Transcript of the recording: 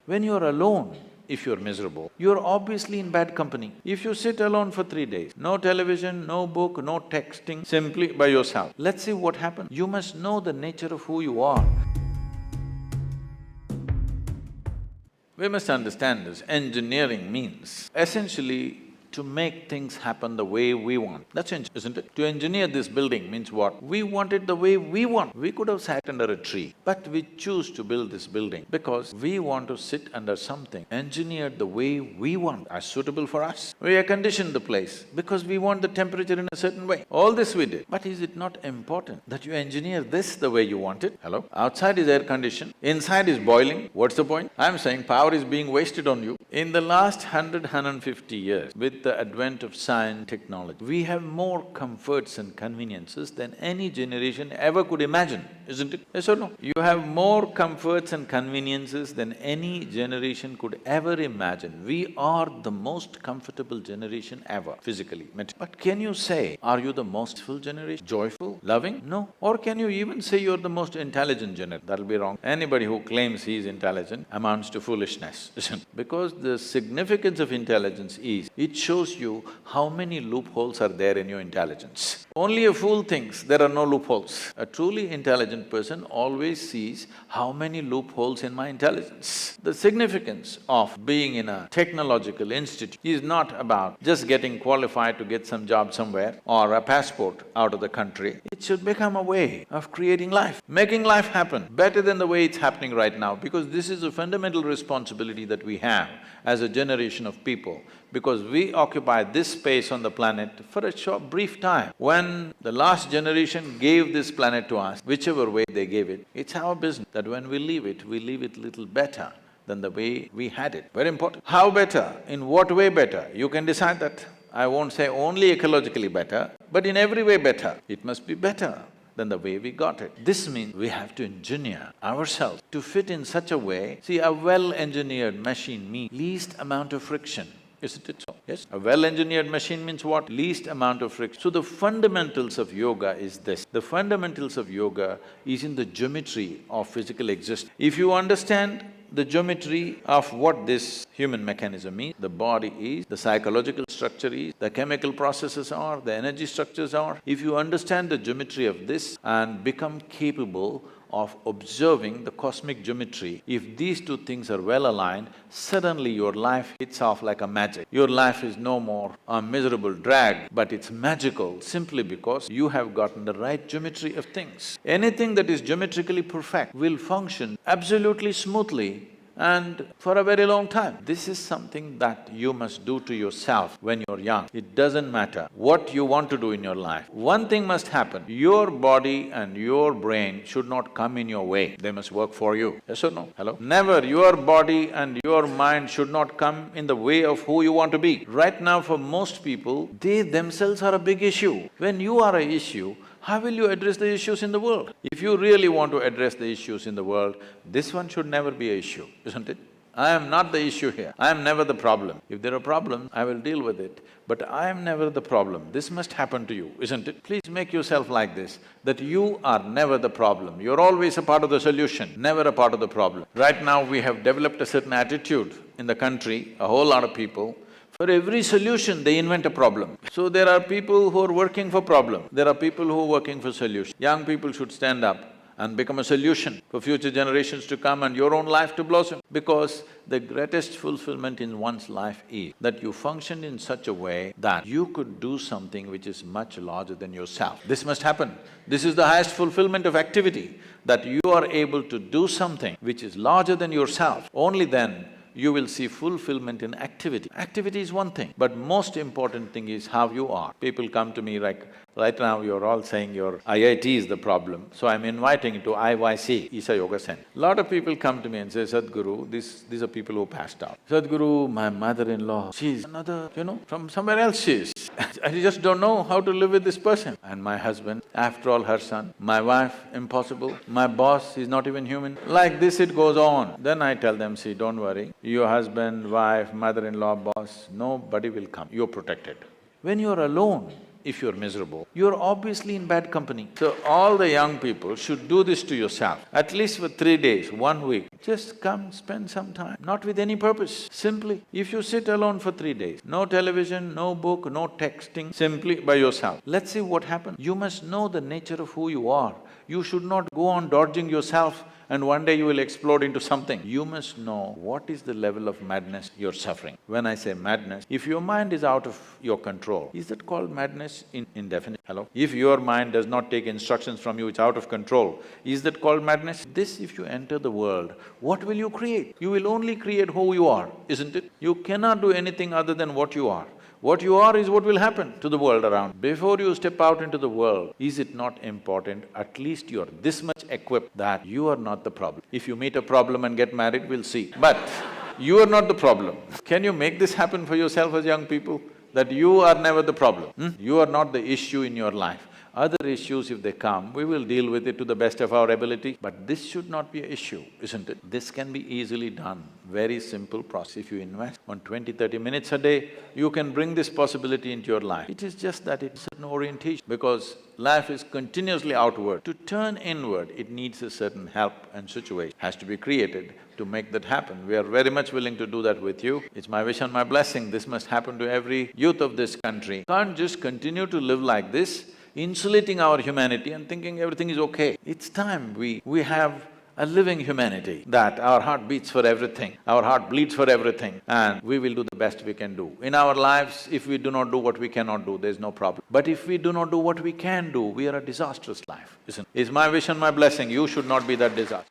When you're alone, if you're miserable, you're obviously in bad company. If you sit alone for 3 days, no television, no book, no texting, simply by yourself, let's see what happens. You must know the nature of who you are. We must understand this. Engineering means essentially to make things happen the way we want. That's isn't it? To engineer this building means what? We want it the way we want. We could have sat under a tree, but we choose to build this building because we want to sit under something engineered the way we want, as suitable for us. We air conditioned the place because we want the temperature in a certain way. All this we did. But is it not important that you engineer this the way you want it? Hello? Outside is air conditioned, inside is boiling. What's the point? I'm saying power is being wasted on you. In the last 150 years, with the advent of science, technology, we have more comforts and conveniences than any generation ever could imagine, isn't it? Yes or no? You have more comforts and conveniences than any generation could ever imagine. We are the most comfortable generation ever, physically, mentally. But can you say, are you the most full generation, joyful, loving? No. Or can you even say you're the most intelligent generation? That'll be wrong. Anybody who claims he is intelligent amounts to foolishness, isn't it? Because the significance of intelligence is, it shows you how many loopholes are there in your intelligence. Only a fool thinks there are no loopholes. A truly intelligent person always sees how many loopholes in my intelligence. The significance of being in a technological institute is not about just getting qualified to get some job somewhere or a passport out of the country. It should become a way of creating life, making life happen better than the way it's happening right now, because this is a fundamental responsibility that we have as a generation of people, because we occupy this space on the planet for a short, brief time. When the last generation gave this planet to us, whichever way they gave it, it's our business that when we leave it little better than the way we had it. Very important. How better? In what way better? You can decide that. I won't say only ecologically better, but in every way better. It must be better than the way we got it. This means we have to engineer ourselves to fit in such a way. See, a well-engineered machine means least amount of friction. Isn't it so? Yes? A well-engineered machine means what? Least amount of friction. So the fundamentals of yoga is this. The fundamentals of yoga is in the geometry of physical existence. If you understand the geometry of what this human mechanism is, the body is, the psychological structure is, the chemical processes are, the energy structures are, if you understand the geometry of this and become capable of observing the cosmic geometry, if these two things are well aligned, suddenly your life hits off like a magic. Your life is no more a miserable drag, but it's magical simply because you have gotten the right geometry of things. Anything that is geometrically perfect will function absolutely smoothly and for a very long time. This is something that you must do to yourself when you're young. It doesn't matter what you want to do in your life. One thing must happen, your body and your brain should not come in your way, they must work for you. Yes or no? Hello? Never your body and your mind should not come in the way of who you want to be. Right now for most people, they themselves are a big issue. When you are an issue, how will you address the issues in the world? If you really want to address the issues in the world, this one should never be an issue, isn't it? I am not the issue here, I am never the problem. If there are problems, I will deal with it, but I am never the problem. This must happen to you, isn't it? Please make yourself like this, that you are never the problem. You're always a part of the solution, never a part of the problem. Right now, we have developed a certain attitude in the country, a whole lot of people. For every solution, they invent a problem. So there are people who are working for problem, there are people who are working for solution. Young people should stand up and become a solution for future generations to come and your own life to blossom. Because the greatest fulfillment in one's life is that you function in such a way that you could do something which is much larger than yourself. This must happen. This is the highest fulfillment of activity, that you are able to do something which is larger than yourself. Only then you will see fulfillment in activity. Activity is one thing, but most important thing is how you are. People come to me like, right now you're all saying your IIT is the problem, so I'm inviting to IYC, Isha Yoga Center. Lot of people come to me and say, Sadhguru, these are people who passed out. Sadhguru, my mother-in-law, she's another, from somewhere else she is. I just don't know how to live with this person. And my husband, after all her son, my wife, impossible, my boss, he's not even human. Like this it goes on. Then I tell them, see, don't worry, your husband, wife, mother-in-law, boss, nobody will come, you're protected. When you're alone, if you're miserable, you're obviously in bad company. So all the young people should do this to yourself, at least for 3 days, 1 week. Just come, spend some time, not with any purpose, simply. If you sit alone for 3 days, no television, no book, no texting, simply by yourself, let's see what happens. You must know the nature of who you are. You should not go on dodging yourself and one day you will explode into something. You must know what is the level of madness you're suffering. When I say madness, if your mind is out of your control, is that called madness in definition? Hello? If your mind does not take instructions from you, it's out of control, is that called madness? This, if you enter the world, what will you create? You will only create who you are, isn't it? You cannot do anything other than what you are. What you are is what will happen to the world around. Before you step out into the world, is it not important, at least you're this much equipped that you are not the problem. If you meet a problem and get married, we'll see. But you are not the problem. Can you make this happen for yourself as young people? That you are never the problem, You are not the issue in your life. Other issues, if they come, we will deal with it to the best of our ability, but this should not be an issue, isn't it? This can be easily done, very simple process. If you invest on 20-30 minutes a day, you can bring this possibility into your life. It is just that it's an orientation, because life is continuously outward. To turn inward, it needs a certain help and situation has to be created to make that happen. We are very much willing to do that with you. It's my wish and my blessing, this must happen to every youth of this country. Can't just continue to live like this, insulating our humanity and thinking everything is okay. It's time we have a living humanity, that our heart beats for everything, our heart bleeds for everything, and we will do the best we can do. In our lives, if we do not do what we cannot do, there's no problem. But if we do not do what we can do, we are a disastrous life, isn't it? It's my wish and my blessing, you should not be that disaster.